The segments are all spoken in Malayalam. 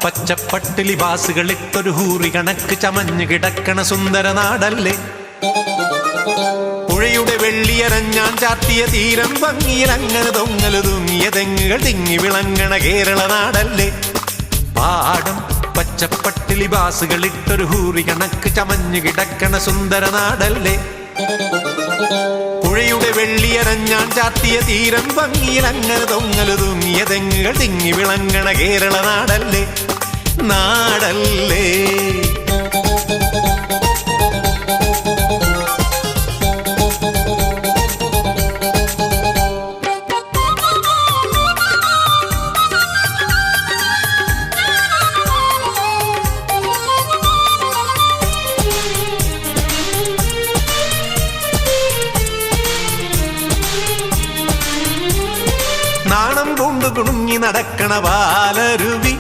പച്ചപ്പട്ട് ലിബാസുകളിട്ടൊരു ഹൂറി കണക്ക് ചമഞ്ഞു കിടക്കണ സുന്ദര നാടല്ലേ. പുഴയുടെ വെള്ളിയരഞ്ഞാൻ ചാർത്തിയ തീരം ഭംഗിയിൽ അങ്ങനെ തൊങ്ങലു തൂങ്ങിയ തെങ്ങുകൾ തിങ്ങി വിളങ്ങണ കേരള നാടല്ലേ. പാടം പച്ചപ്പട്ട് ലിബാസുകളിട്ടൊരു ഹൂറി കണക്ക് ചമഞ്ഞു കിടക്കണ സുന്ദര നാടല്ലേ. പുഴയുടെ വെള്ളിയരഞ്ഞാൻ ചാർത്തിയ തീരം ഭംഗിയിൽ അങ്ങനെ തൊങ്ങലു തൂങ്ങിയ തെങ്ങുകൾ തിങ്ങി വിളങ്ങണ കേരള നാടല്ലേ. നാടല്ലേ. നാണം പൂണ്ടു കുണുങ്ങി നടക്കണ ബാലരുവി,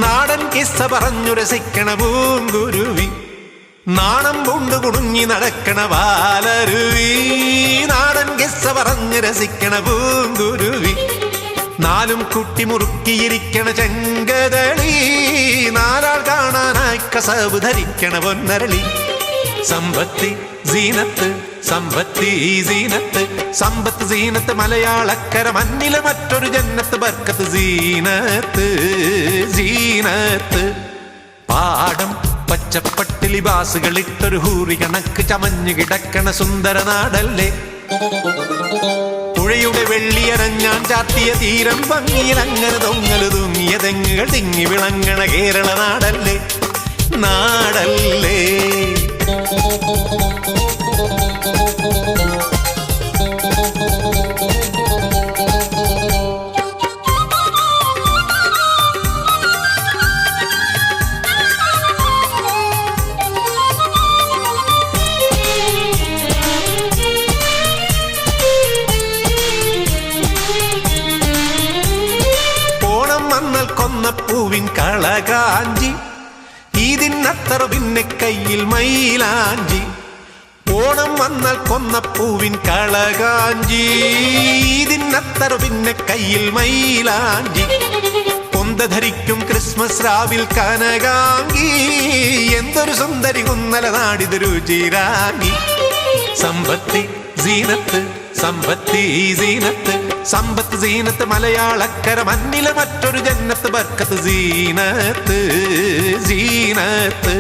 നാടൻ കിസ്സ പറഞ്ഞു രസിക്കണ പൂങ്കുരുവി. നാണം പൂണ്ടു കുണുങ്ങി നടക്കണ ബാലരുവി, നാടൻ കിസ്സ പറഞ്ഞു രസിക്കണ പൂങ്കുരുവി. നാലും കുട്ടി മുറുക്കിയിരിക്കണ ചെങ്കതളി, നാലാൾ കാണാനായി കസവ് ധരിക്കണ പൊന്നരളി. സമ്പത്തി സീനത്ത് സമ്പത്തി സീനത്ത് സമ്പത്ത് സീനത്ത് മലയാളക്കര മണ്ണിലെ മറ്റൊരു ജന്നത്ത് ബർക്കത്ത് സീനത്ത് സീനത്ത്. പാടം പച്ചപ്പട്ട് ലിബാസുകളിട്ടൊരു ഹൂറി കണക്ക് ചമഞ്ഞു കിടക്കണ സുന്ദര നാടല്ലേ. പുഴയുടെ വെള്ളിയരഞ്ഞാൻ ചാർത്തിയ തീരം ഭംഗിയിൽ അങ്ങനെ തൊങ്ങലു തൂങ്ങിയ തെങ്ങുകൾ തിങ്ങി വിളങ്ങണ കേരള നാടല്ലേ. നാടല്ലേ. കൊന്നപ്പൂവിൻ കളകാഞ്ചി, ഇതിനത്ര പിന്നെ കയ്യിൽ മൈലാഞ്ചി. ഓണം വന്നാൽ കൊന്നപ്പൂവിൻ കളകാഞ്ചി, ഇതിനത്ര പിന്നെ കയ്യിൽ മൈലാഞ്ചി. കൊന്ത ധരിക്കും ക്രിസ്മസ് രാവിൽ കനകാങ്കി, എന്തൊരു സുന്ദരി കുന്നല നാടിതൊരു ചിരാങ്കി. സമ്പത്തി സീനത്ത് സമ്പത്തി സീനത്ത് സമ്പത്ത് സീനത്ത് മലയാളക്കര മണ്ണിലെ മറ്റൊരു ജന്നത്ത് ബർക്കത്ത് സീനത്ത് സീനത്ത്.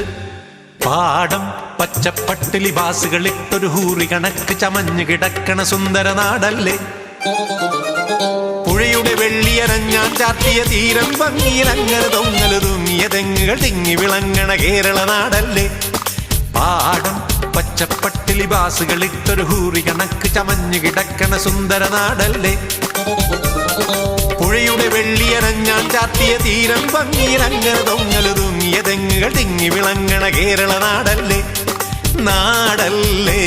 പാടം പച്ചപ്പട്ട് ലിബാസുകളിട്ടൊരു ഹൂറി കണക്ക് ചമഞ്ഞു കിടക്കണ സുന്ദര നാടല്ലേ. പുഴയുടെ വെള്ളിയരഞ്ഞാൻ ചാർത്തിയ തീരം ഭംഗിയിൽ അങ്ങനെ തൊങ്ങലു തൂങ്ങിയ തെങ്ങുകൾ തിങ്ങി വിളങ്ങണ കേരള നാടല്ലേ. പാടം പച്ചപ്പട്ട് ലിബാസുകളിട്ടൊരു ഹൂറി കണക്ക് ചമഞ്ഞു കിടക്കണ സുന്ദര നാടല്ലേ. പുഴയുടെ വെള്ളിയരഞ്ഞാൻ ചാർത്തിയ തീരം ഭംഗിയിൽ അങ്ങനെ തൊങ്ങലു തൂങ്ങിയ തെങ്ങുകൾ തിങ്ങി വിളങ്ങണ കേരള നാടല്ലേ. നാടല്ലേ.